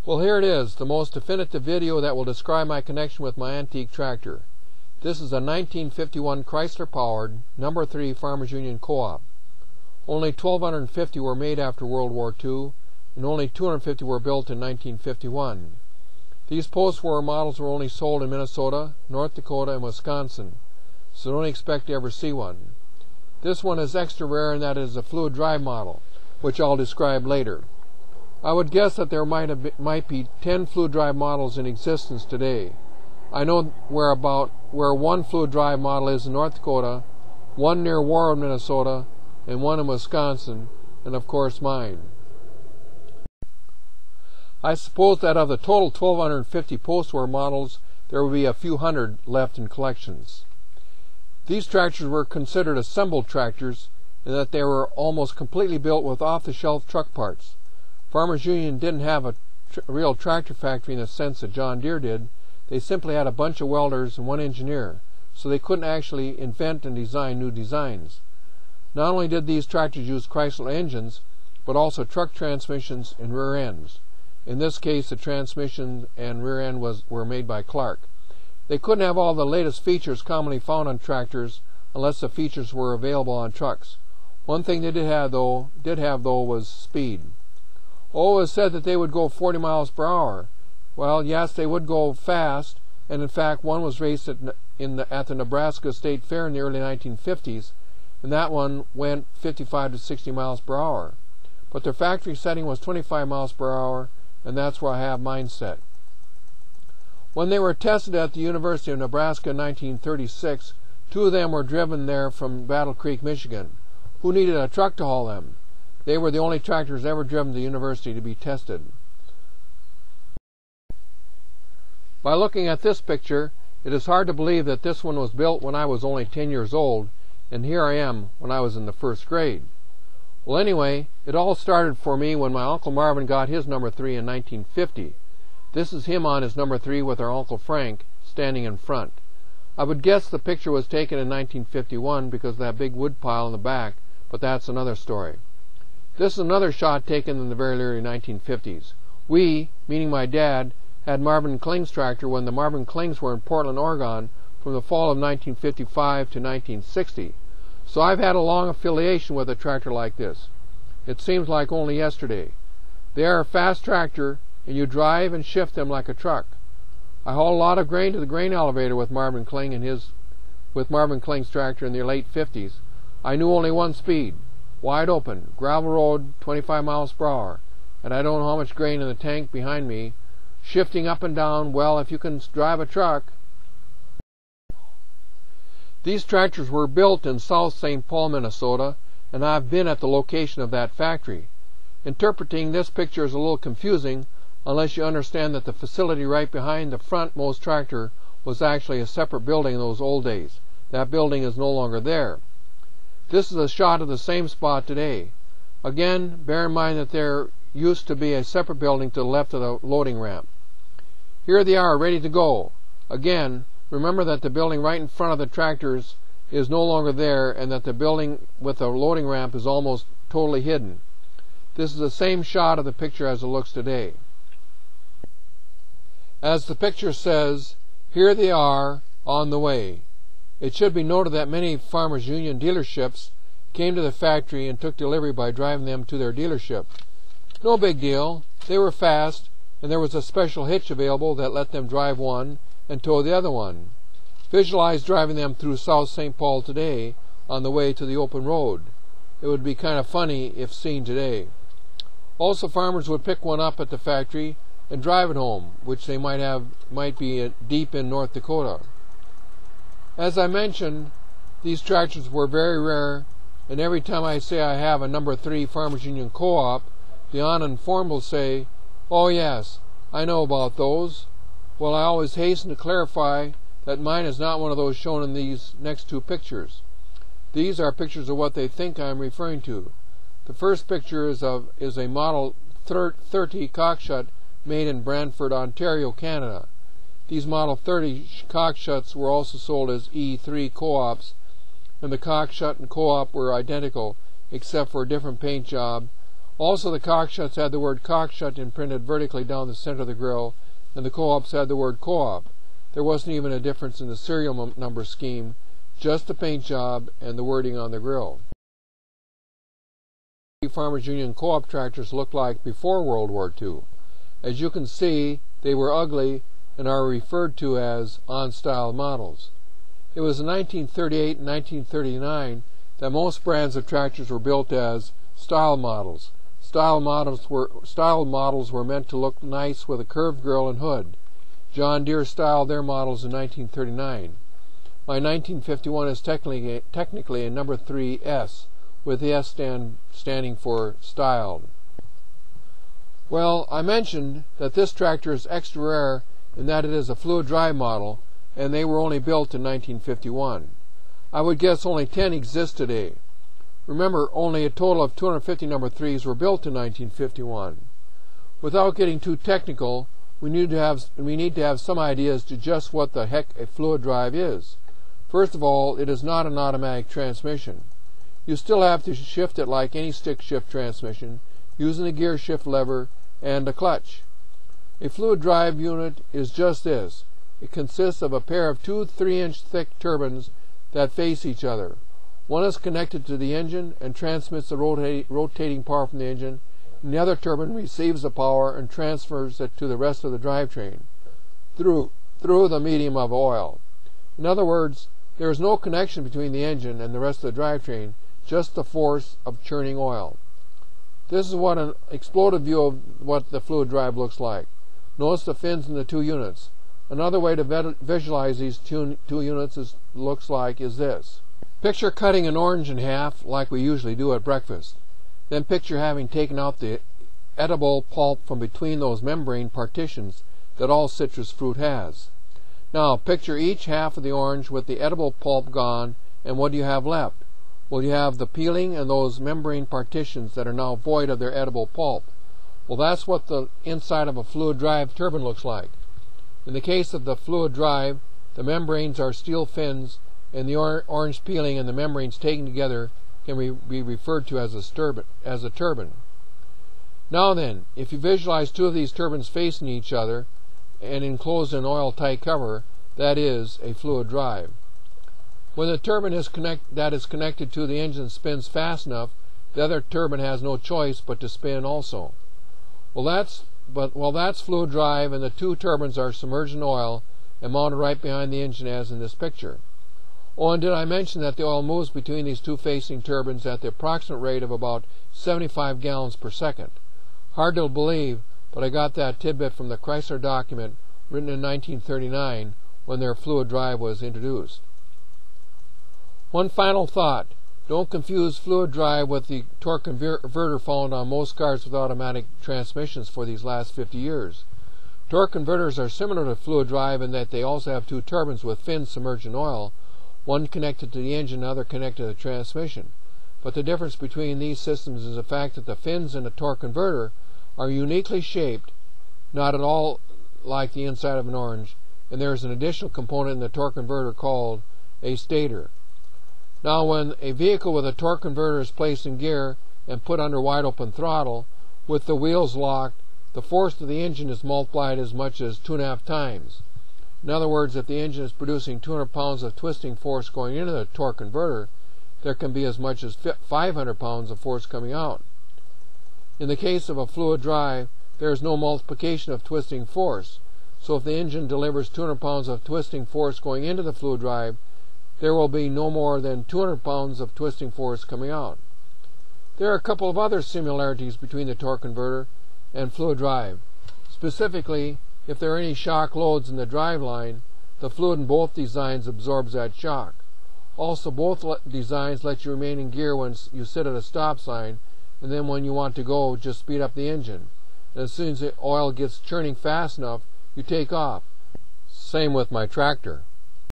Well, here it is, the most definitive video that will describe my connection with my antique tractor. This is a 1951 Chrysler-powered No. 3 Farmers Union Co-op. Only 1,250 were made after World War II, and only 250 were built in 1951. These post-war models were only sold in Minnesota, North Dakota, and Wisconsin, so don't expect to ever see one. This one is extra rare in that it is a fluid drive model, which I'll describe later. I would guess that there might be 10 fluid drive models in existence today. I know where one fluid drive model is in North Dakota, one near Warren, Minnesota, and one in Wisconsin, and of course mine. I suppose that of the total 1,250 post-war models, there will be a few hundred left in collections. These tractors were considered assembled tractors in that they were almost completely built with off-the-shelf truck parts. Farmers Union didn't have a real tractor factory in the sense that John Deere did. They simply had a bunch of welders and one engineer, so they couldn't actually invent and design new designs. Not only did these tractors use Chrysler engines, but also truck transmissions and rear ends. In this case, the transmission and rear end were made by Clark. They couldn't have all the latest features commonly found on tractors unless the features were available on trucks. One thing they did have though was speed. Oh, it was said that they would go 40 miles per hour. Well, yes, they would go fast, and in fact one was raced at the Nebraska State Fair in the early 1950s, and that one went 55 to 60 miles per hour. But their factory setting was 25 miles per hour, and that's where I have mine set. When they were tested at the University of Nebraska in 1936, 2 of them were driven there from Battle Creek, Michigan. Who needed a truck to haul them? They were the only tractors ever driven to the university to be tested. By looking at this picture, it is hard to believe that this one was built when I was only 10 years old, and here I am when I was in the 1st grade. Well, anyway, it all started for me when my Uncle Marvin got his No. 3 in 1950. This is him on his No. 3 with our Uncle Frank standing in front. I would guess the picture was taken in 1951 because of that big wood pile in the back, but that's another story. This is another shot taken in the very early 1950s. We, meaning my dad, had Marvin Kling's tractor when the Marvin Klings were in Portland, Oregon from the fall of 1955 to 1960. So I've had a long affiliation with a tractor like this. It seems like only yesterday. They are a fast tractor, and you drive and shift them like a truck. I hauled a lot of grain to the grain elevator with Marvin Kling's tractor in the late 50s. I knew only one speed. Wide open, gravel road, 25 miles per hour, and I don't know how much grain in the tank behind me. Shifting up and down, well, if you can drive a truck. These tractors were built in South St. Paul, Minnesota, and I've been at the location of that factory. Interpreting this picture is a little confusing unless you understand that the facility right behind the frontmost tractor was actually a separate building in those old days. That building is no longer there. This is a shot of the same spot today. Again, bear in mind that there used to be a separate building to the left of the loading ramp. Here they are, ready to go. Again, remember that the building right in front of the tractors is no longer there, and that the building with the loading ramp is almost totally hidden. This is the same shot of the picture as it looks today. As the picture says, here they are, on the way. It should be noted that many Farmers Union dealerships came to the factory and took delivery by driving them to their dealership. No big deal. They were fast, and there was a special hitch available that let them drive one and tow the other one. Visualize driving them through South St. Paul today on the way to the open road. It would be kind of funny if seen today. Also, farmers would pick one up at the factory and drive it home, which they might be deep in North Dakota. As I mentioned, these tractors were very rare, and every time I say I have a No. 3 Farmers Union Co-op, the uninformed will say, "Oh yes, I know about those." Well, I always hasten to clarify that mine is not one of those shown in these next 2 pictures. These are pictures of what they think I am referring to. The first picture is a Model 30 cockshut made in Brantford, Ontario, Canada. These Model 30 cockshuts were also sold as E3 co-ops, and the cockshut and co-op were identical except for a different paint job. Also, the cockshuts had the word cockshut imprinted vertically down the center of the grill, and the co-ops had the word co-op. There wasn't even a difference in the serial number scheme, just the paint job and the wording on the grill. Farmers Union co-op tractors looked like before World War II. As you can see, they were ugly and are referred to as on-style models. It was in 1938 and 1939 that most brands of tractors were built as style models. Style models were meant to look nice with a curved grill and hood. John Deere styled their models in 1939. My 1951 is technically a number 3S, with the S standing for styled. Well, I mentioned that this tractor is extra rare in that it is a fluid drive model, and they were only built in 1951. I would guess only 10 exist today. Remember, only a total of 250 number 3s were built in 1951. Without getting too technical, we need to have some ideas to just what the heck a fluid drive is. First of all, it is not an automatic transmission. You still have to shift it like any stick shift transmission, using a gear shift lever and a clutch. A fluid drive unit is just this. It consists of a pair of two 3-inch thick turbines that face each other. One is connected to the engine and transmits the rotating power from the engine, and the other turbine receives the power and transfers it to the rest of the drivetrain through the medium of oil. In other words, there is no connection between the engine and the rest of the drivetrain, just the force of churning oil. This is what an exploded view of what the fluid drive looks like. Notice the fins in the two units. Another way to visualize these two units looks like is this. Picture cutting an orange in half like we usually do at breakfast. Then picture having taken out the edible pulp from between those membrane partitions that all citrus fruit has. Now picture each half of the orange with the edible pulp gone, and what do you have left? Well, you have the peeling and those membrane partitions that are now void of their edible pulp. Well, that's what the inside of a fluid drive turbine looks like. In the case of the fluid drive, the membranes are steel fins, and the orange peeling and the membranes taken together can be referred to as a turbine. Now then, if you visualize two of these turbines facing each other and enclosed in an oil-tight cover, that is a fluid drive. When the turbine that is connected to the engine spins fast enough, the other turbine has no choice but to spin also. Well, that's fluid drive, and the two turbines are submerged in oil and mounted right behind the engine as in this picture. Oh, and did I mention that the oil moves between these two facing turbines at the approximate rate of about 75 gallons per second? Hard to believe, but I got that tidbit from the Chrysler document written in 1939 when their fluid drive was introduced. One final thought. Don't confuse fluid drive with the torque converter found on most cars with automatic transmissions for these last 50 years. Torque converters are similar to fluid drive in that they also have two turbines with fins submerged in oil, one connected to the engine and the other connected to the transmission. But the difference between these systems is the fact that the fins in the torque converter are uniquely shaped, not at all like the inside of an orange, and there is an additional component in the torque converter called a stator. Now, when a vehicle with a torque converter is placed in gear and put under wide open throttle, with the wheels locked, the force of the engine is multiplied as much as 2.5 times. In other words, if the engine is producing 200 pounds of twisting force going into the torque converter, there can be as much as 500 pounds of force coming out. In the case of a fluid drive, there is no multiplication of twisting force, so if the engine delivers 200 pounds of twisting force going into the fluid drive, there will be no more than 200 pounds of twisting force coming out. There are a couple of other similarities between the torque converter and fluid drive. Specifically, if there are any shock loads in the drive line, the fluid in both designs absorbs that shock. Also, both designs let you remain in gear when you sit at a stop sign, and then when you want to go, just speed up the engine. And as soon as the oil gets churning fast enough, you take off. Same with my tractor.